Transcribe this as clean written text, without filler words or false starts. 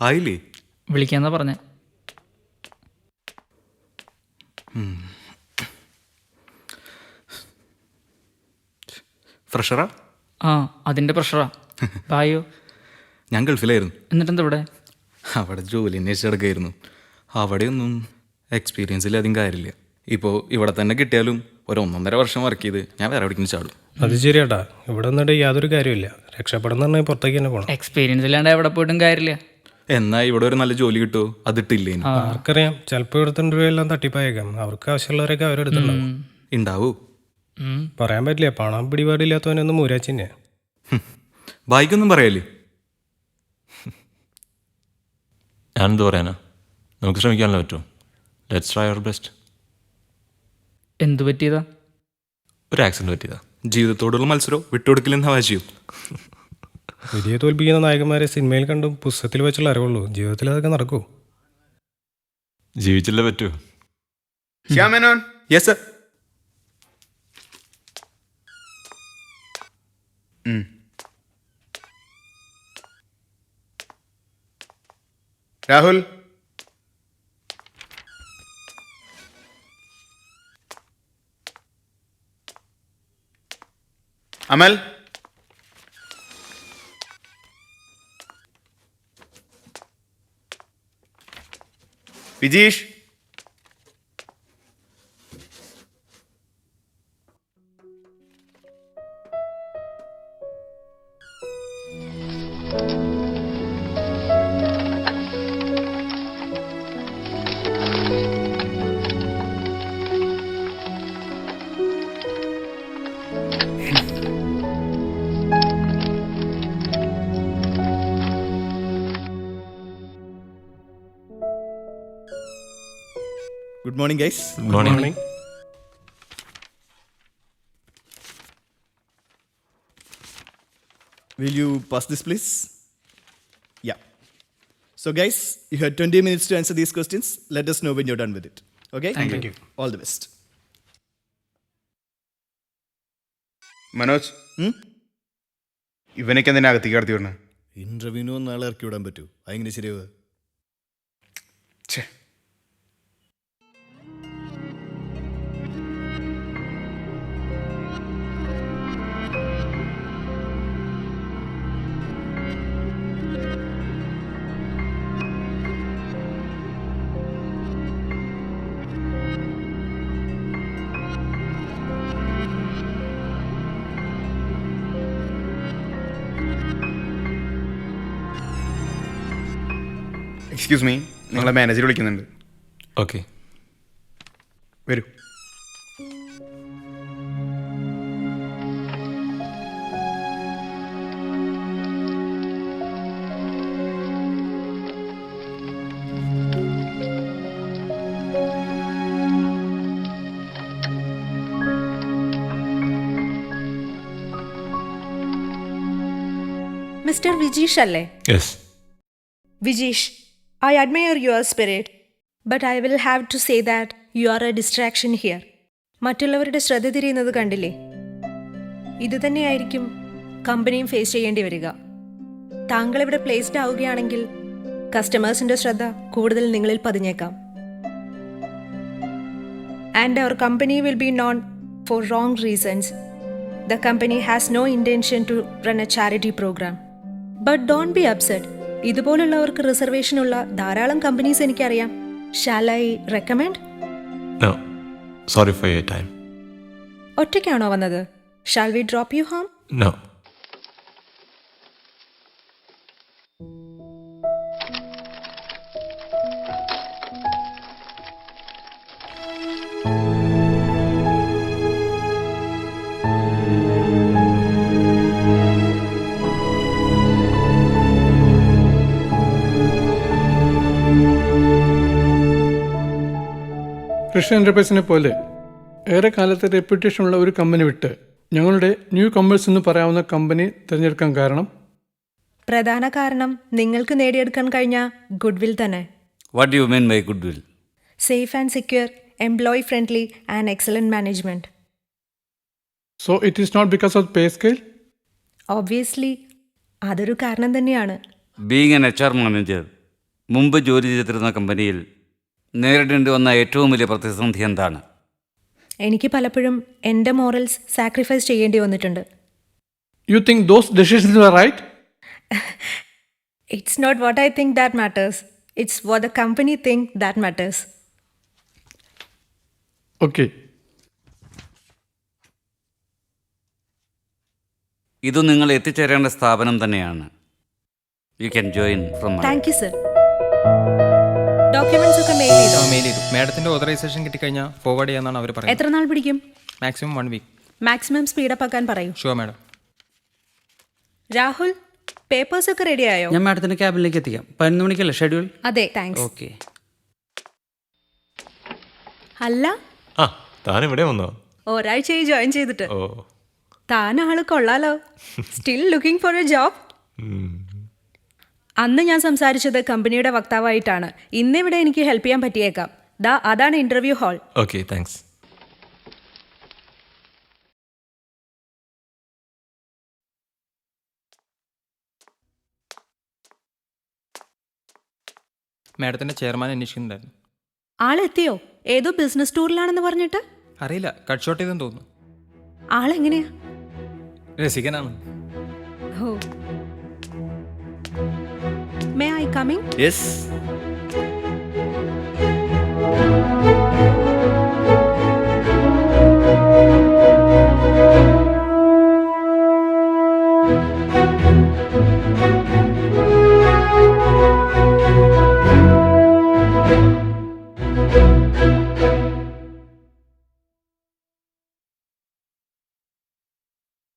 ആയില്ലേ? വിളിക്കാന്നാ പറഞ്ഞേ. ഫ്രഷറാ? ആ, അതിൻ്റെ പ്രഷറാ. ബായോ? ഞാൻ ഗൾഫിലായിരുന്നു. എന്നിട്ടെന്താ ഇവിടെ? അവിടെ ജോലി അന്വേഷിച്ച് കിടക്കുകയായിരുന്നു. അവിടെയൊന്നും എക്സ്പീരിയൻസിൽ അധികം കാര്യമില്ല. ഇപ്പോൾ ഇവിടെ തന്നെ കിട്ടിയാലും ഒരു 1.5 വർഷം വർക്ക് ചെയ്ത് ഞാൻ വേറെ എവിടേക്കും ചാടും. അത് ശരിയാട്ടാ, ഇവിടെ നിന്നിട്ട് യാതൊരു കാര്യമില്ല. രക്ഷപ്പെടുന്ന പറഞ്ഞാൽ പുറത്തേക്ക് തന്നെ പോകണം. എക്സ്പീരിയൻസ് ഇല്ലാണ്ട് എവിടെ പോയിട്ടും കാര്യമില്ല. എന്നാൽ ഇവിടെ ഒരു നല്ല ജോലി കിട്ടുമോ? അതിട്ടില്ലേ? ആർക്കറിയാം, ചിലപ്പോൾ ഇവിടുത്തെ ഇന്റർവ്യൂ എല്ലാം തട്ടിപ്പായേക്കാം. അവർക്ക് ആവശ്യമുള്ളവരൊക്കെ അവരെടുത്തുണ്ടാവും. ഉണ്ടാവൂ, പറയാൻ പറ്റില്ല. പണം പിടിപാടില്ലാത്തവനൊന്നും മൂരാച്ചിന്നെ. ബായിക്കൊന്നും പറയല്ലേ? ഞാനെന്ത് പറയാനാ, നമുക്ക് ശ്രമിക്കാനല്ലോ പറ്റുമോ. Let's try our best. എന്തു പറ്റിയതാ? ഒരു ആക്സിഡൻറ്റ് പറ്റിയതാ. ജീവിതത്തോടുള്ള മത്സരവും വിട്ടുകൊടുക്കില്ലെന്ന വാശിയും. വലിയ തോൽപ്പിക്കുന്ന നായകന്മാരെ സിനിമയിൽ കണ്ടും പുസ്തകത്തിൽ വെച്ചുള്ള അറിവുള്ളൂ. ജീവിതത്തിൽ അതൊക്കെ നടക്കൂ. ജീവിച്ചില്ലേ പറ്റൂ. Shyam Menon. Yes sir. Rahul, Amal, Vijeesh, Good morning, guys. Good morning. Will you pass this, please? Yeah. So, guys, you had 20 minutes to answer these questions. Let us know when you're done with it. Okay? Thank you. All the best. Manoj, ഇവനൊക്കെ എന്തിനാ അകത്തേക്ക് കടത്തി വിടണേ? ഇന്റർവ്യൂവിന് നാളെ ഇറക്കി വിടാൻ പറ്റൂ. അതെങ്ങനെ ശരിയാവുക? എക്സ്ക്യൂസ് മീ, നിങ്ങളെ മാനേജർ വിളിക്കുന്നുണ്ട്. ഓക്കെ. വരൂ. മിസ്റ്റർ വിജീഷ് അല്ലേ? Yes. Vijeesh, I admire your spirit, but I will have to say that you are a distraction here. മറ്റുള്ളവരുടെ ശ്രദ്ധ തിരിയുന്നത് കണ്ടില്ലേ? ഇത് തന്നെയായിരിക്കും കമ്പനിയും ഫേസ് ചെയ്യേണ്ടി വരിക. താങ്കൾ ഇവിടെ പ്ലേസ്ഡ് ആവുകയാണെങ്കിൽ കസ്റ്റമേഴ്സിന്റെ ശ്രദ്ധ കൂടുതൽ നിങ്ങളിൽ പതിഞ്ഞേക്കാം. ആൻഡ് അവർ company will be known for wrong reasons. The company has no intention to run a charity program. But don't be upset. ഇതുപോലുള്ളവർക്ക് റിസർവേഷനുള്ള ധാരാളം കമ്പനീസ് എനിക്കറിയാം. Shall I recommend? No, sorry for your time. ഒറ്റയ്ക്കാണോ വന്നത്? Shall we drop you home? No. Krishna എൻ്റർപ്രൈസിനെ പോലെ ഏറെ കാലത്തെ റെപ്യൂട്ടേഷനുള്ള ഒരു കമ്പനി വിട്ട് ഞങ്ങളുടെ ന്യൂ കമേഴ്സ് എന്ന് പറയാവുന്ന കമ്പനി തിരഞ്ഞെടുക്കാൻ കാരണം? പ്രധാന കാരണം നിങ്ങൾക്ക് നേടിയെടുക്കാൻ കഴിഞ്ഞ ഗുഡ്വിൽ തന്നെ. What do you mean by goodwill? Safe and secure, employee friendly and excellent management. So it is not because of pay scale? Obviously അതൊരു കാരണം തന്നെയാണ്. Being an HR manager, മുമ്പ് ജോലി ചെയ്തിരുന്ന കമ്പനിയിൽ നേരിടേണ്ടി വന്ന ഏറ്റവും വലിയ പ്രതിസന്ധി എന്താണ്? എനിക്ക് പലപ്പോഴും എൻ്റെ മോറൽസ് സാക്രിഫൈസ് ചെയ്യേണ്ടി വന്നിട്ടുണ്ട്. You think those decisions were right? It's not what I think that matters, it's what the company think that matters. Okay. ഇത് നിങ്ങൾ എത്തിച്ചേരേണ്ട സ്ഥാപനം തന്നെയാണ്. You can join from thank you sir. Documents ഒക്കെ mail ചെയ്തോ? Mail ചെയ്തു. മാഡത്തിന്റെ authorisation കിട്ടിക്കഴിഞ്ഞാൽ ഫോർവേഡ് ചെയ്യാന്നാണ് അവർ പറയുന്നത്. എത്ര നാൾ പിടിക്കും? Maximum 1 week. മാക്സിമം സ്പീഡപ്പ് ആക്കാൻ പറയൂ. Sure madam. രാഹുൽ, പേപ്പേഴ്സ് ഒക്കെ റെഡി ആയോ? ഞാൻ മാഡത്തിൻ്റെ ക്യാബിനിലേക്ക് എത്തിക്കാം. 11 മണിക്കല്ലേ ഷെഡ്യൂൾ? അതെ, താങ്ക്സ്. ഓക്കെ. അല്ല, ആ താൻ ഇവിടെ വന്നോ? ഒരാഴ്ചയായി ജോയിൻ ചെയ്തിട്ട്. ഓ താൻ ആള് കൊള്ളാലോ. Still looking for A job? അന്ന് ഞാൻ സംസാരിച്ചത് കമ്പനിയുടെ വക്താവായിട്ടാണ്. ഇന്നിവിടെ എനിക്ക് ഹെൽപ്പ് ചെയ്യാൻ പറ്റിയേക്കാം. അതാണ് ഇന്റർവ്യൂ ഹാൾ. Okay thanks. മാഡത്തിന്റെ ചെയർമാൻ അന്വേഷിക്കുന്നുണ്ടായിരുന്നു. ആളെത്തിയോ? ഏതോ ബിസിനസ് ടൂറിലാണെന്ന് പറഞ്ഞിട്ട്. അറിയില്ല, കട്ട് ഷോട്ട് ചെയ്തെന്ന് തോന്നുന്നു. ആളെങ്ങനെയാ? രസികനാണ്. ഓ, മേ ഐ കമിങ്? യെസ്.